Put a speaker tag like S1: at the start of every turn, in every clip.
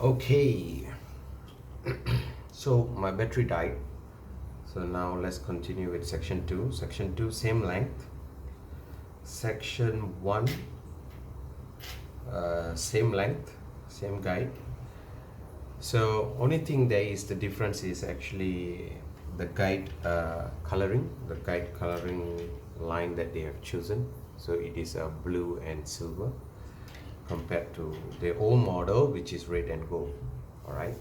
S1: Okay, so my battery died. So now let's continue with section 2. Section 2, same length. Section 1, same length, same guide. So only thing there is the difference is actually the guide coloring, the guide coloring line that they have chosen. So it is a blue and silver compared to the old model, which is red and gold. All right.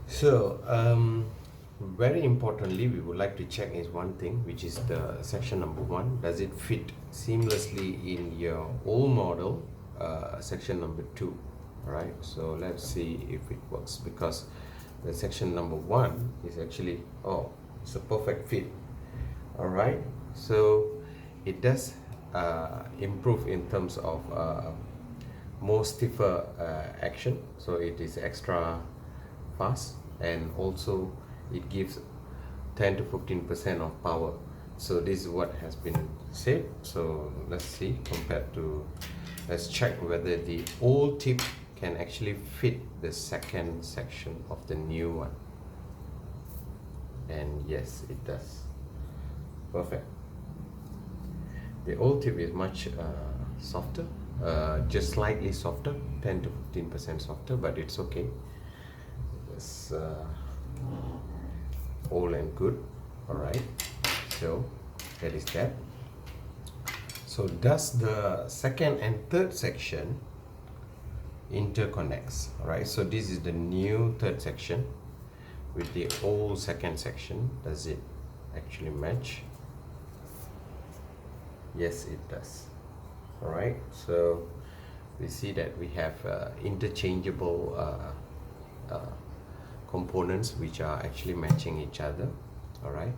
S1: So very importantly, we would like to check is one thing, which is the section number 1. Does it fit seamlessly in your old model section number 2? All right, so let's see if it works, because the section number 1 is actually, oh, it's a perfect fit. All right, so it does improve in terms of more stiffer action, so it is extra fast, and also it gives 10 to 15% of power. So this is what has been said. So let's see, compared to, let's check whether the old tip can actually fit the second section of the new one. And yes, it does. Perfect. The old tip is much softer, just slightly softer, 10 to 15% softer, but it's okay. It's all and good. All right, so that is that. So does the second and third section interconnects? All right, so this is the new third section with the old second section. Does it actually match? Yes, it does. All right, so we see that we have interchangeable components which are actually matching each other. All right,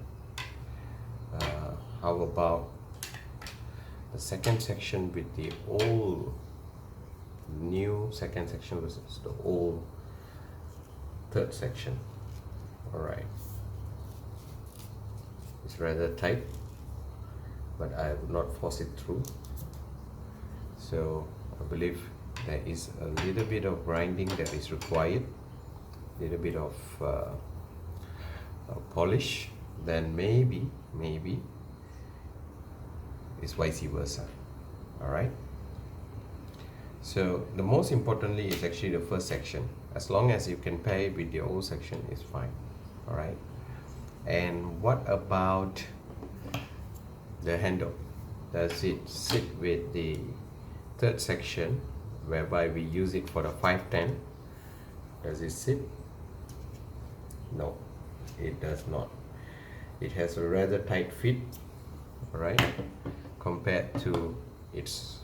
S1: how about the second section with the old new second section versus the old third section? All right, it's rather tight, but I would not force it through. So I believe there is a little bit of grinding that is required, a little bit of polish, then maybe it's vice versa. All right, so the most importantly is actually the first section. As long as you can pair it with the old section, is fine. All right, and what about the handle? Does it sit with the third section, whereby we use it for the 510? Does it sit? No, it does not. It has a rather tight fit, all right, compared to its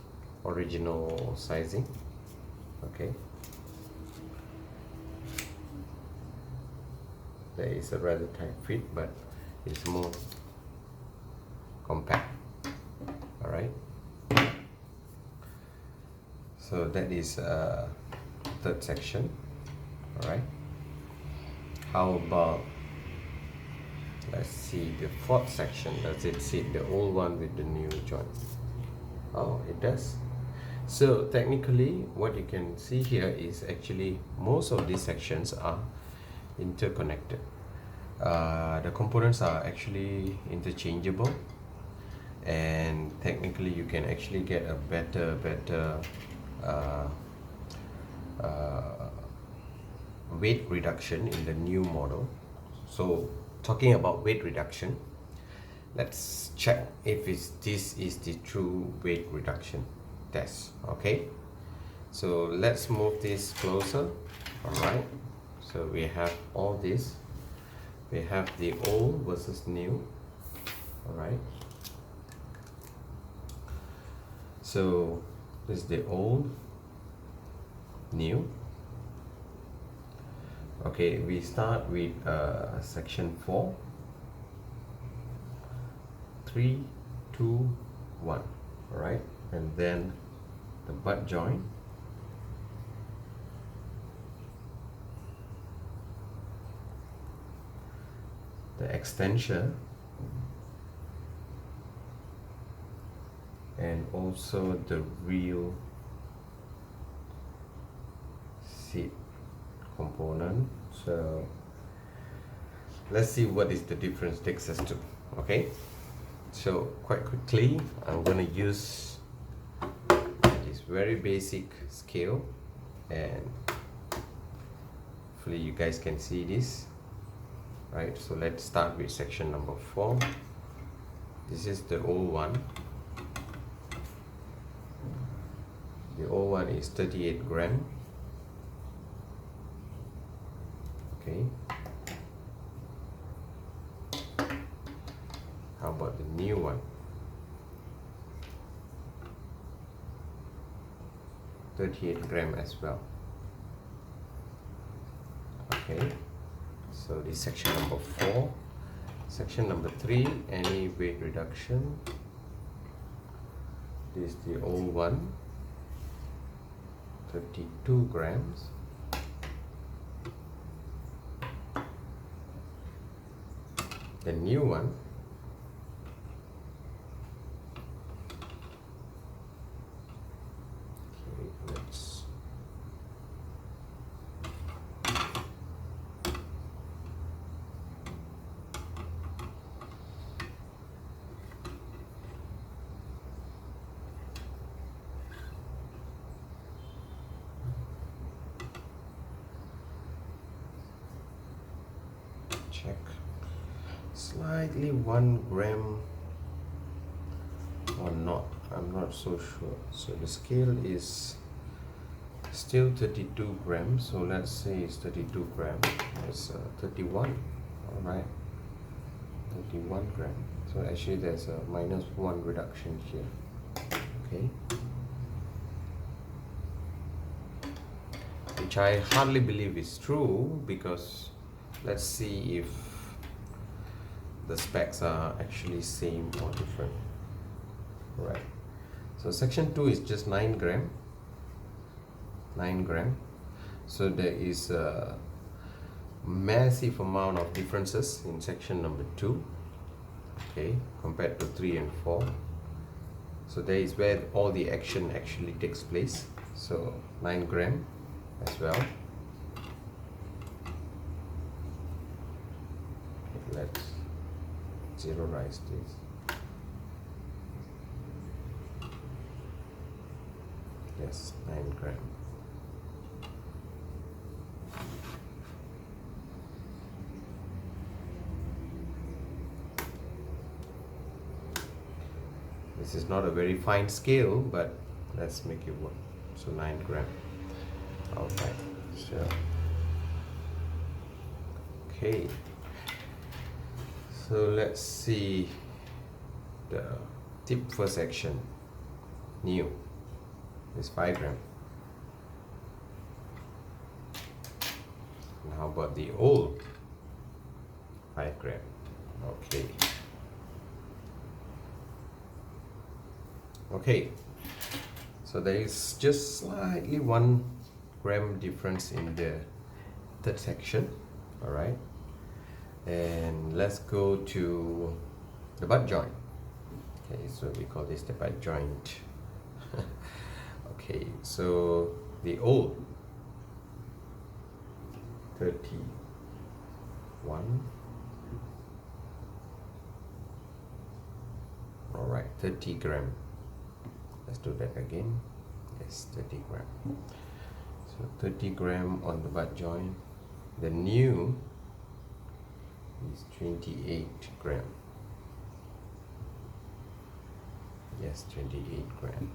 S1: original sizing. Okay, there is a rather tight fit, but it's more compact. All right, so that is third section. All right, how about, let's see, the fourth section. Does it sit the old one with the new joint? Oh, it does. So technically what you can see here is actually most of these sections are interconnected. The components are actually interchangeable, and technically you can actually get a better weight reduction in the new model. So talking about weight reduction, let's check if this is the true weight reduction test. Okay, so let's move this closer. All right, so we have all this. We have the old versus new. All right, so this is the old, new. Okay, we start with section 4. 3, 2, 1. All right, and then the butt joint, the extension, and also the real seat component. So let's see what is the difference takes us to. Okay, so quite quickly I'm going to use this very basic scale, and hopefully you guys can see this. Right, so let's start with section number 4. This is the old one. The old one is 38 gram. Okay. How about the new one? 38 gram as well. Okay. So this is section number 4. Section number 3, any weight reduction. This is the old one, 32 grams. The new one, okay, let's check. Slightly 1 gram or not, I'm not so sure. So the scale is still 32 grams, so let's say it's 32 grams. It's 31. All right, 31 gram. So actually there's a -1 reduction here. Okay, which I hardly believe is true, because let's see if the specs are actually same or different. Right, so section 2 is just 9 gram. 9 gram. So there is a massive amount of differences in section number 2, okay, compared to 3 and 4. So there is where all the action actually takes place. So 9 gram as well. Okay, let's zeroize this. Yes, 9 gram. This is not a very fine scale, but let's make it work. So 9 gram. Okay, so okay. So let's see the tip first action. New is 5 gram. And how about the old? 5 gram. Okay. Okay. So there is just slightly 1 gram difference in the third section. All right. And let's go to the butt joint. Okay, so we call this the butt joint. Okay, so the old 31. All right, 30 gram. Let's do that again. Yes, 30 gram. So 30 gram on the butt joint. The new is 28 gram. Yes, 28 gram.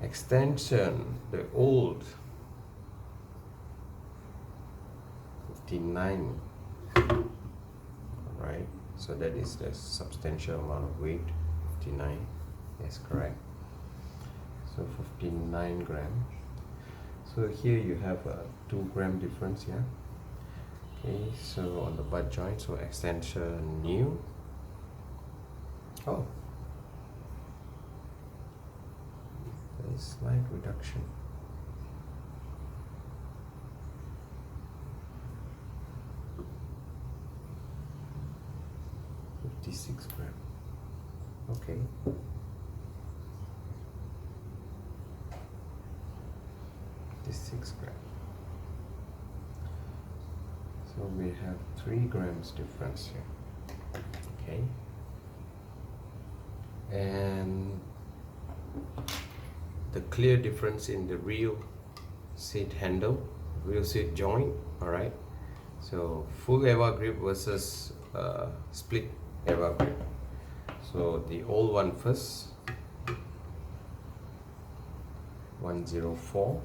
S1: Extension, the old 59. Alright, so that is the substantial amount of weight. 59. Yes, correct. So 59 gram. So here you have a 2 gram difference here. Okay, so on the butt joint, so extension new. Oh, there is slight reduction. $56 gram. Okay. we have 3 grams difference here. Okay, and the clear difference in the real seat handle, real seat joint. All right, so full EVA grip versus split EVA grip. So the old one first, 104.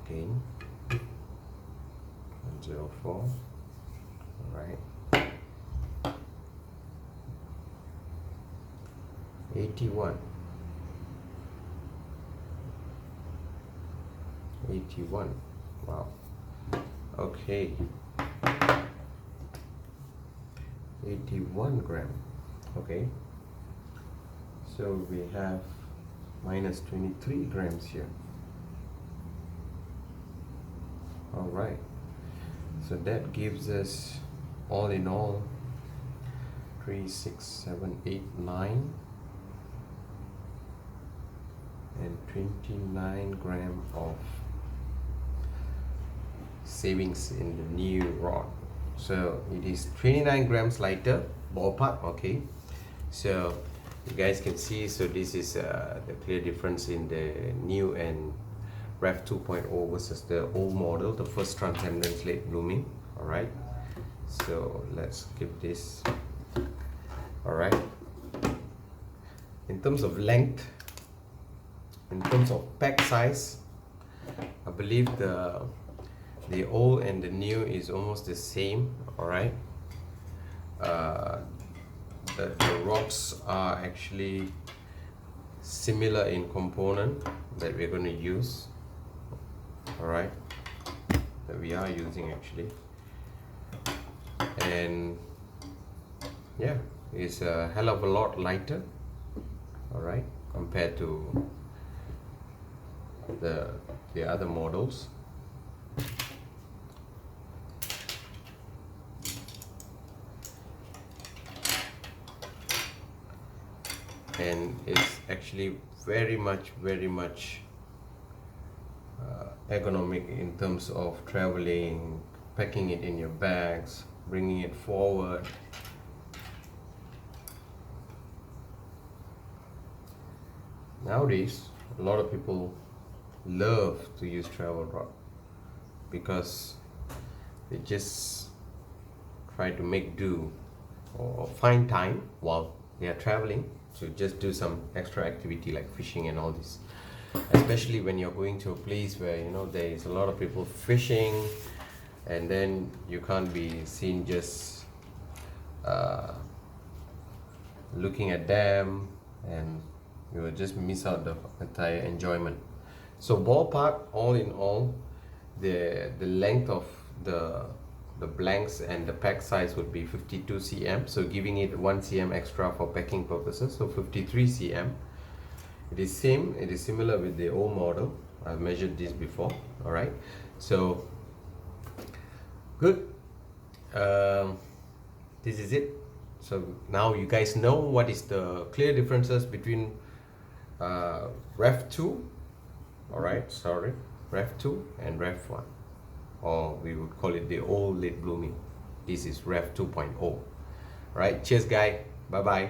S1: Again, 104. All right. 81. 81. Wow. Okay. 81 gram. Okay. So we have minus 23 grams here. All right. So that gives us, all in all, 3, 6, 7, 8, 9. And 29 gram of savings in the new rod. So it is 29 grams lighter, ballpark. Okay, so you guys can see, so this is the clear difference in the new and REV 2.0 versus the old model, the first Transcendence late blooming. All right, so let's skip this. All right, in terms of length, in terms of pack size, I believe the old and the new is almost the same. All right, the rods are actually similar in component that we're going to use. All right, that we are using actually, and yeah, it's a hell of a lot lighter. All right, compared to the other models. And it's actually very much ergonomic in terms of traveling, packing it in your bags, bringing it forward. Nowadays, a lot of people love to use travel rod because they just try to make do or find time while they are traveling to just do some extra activity like fishing and all this, especially when you're going to a place where there is a lot of people fishing, and then you can't be seen just looking at them, and you will just miss out the entire enjoyment. So ballpark, all in all, the length of the blanks and the pack size would be 52 cm, so giving it 1 cm extra for packing purposes, so 53 cm. It is similar with the old model. I've measured this before. All right, so good. This is it. So now you guys know what is the clear differences between REV 2, all right, sorry, REV 2 and REV 1, or we would call it the old late blooming. This is REV 2.0. All right, cheers guy, bye bye.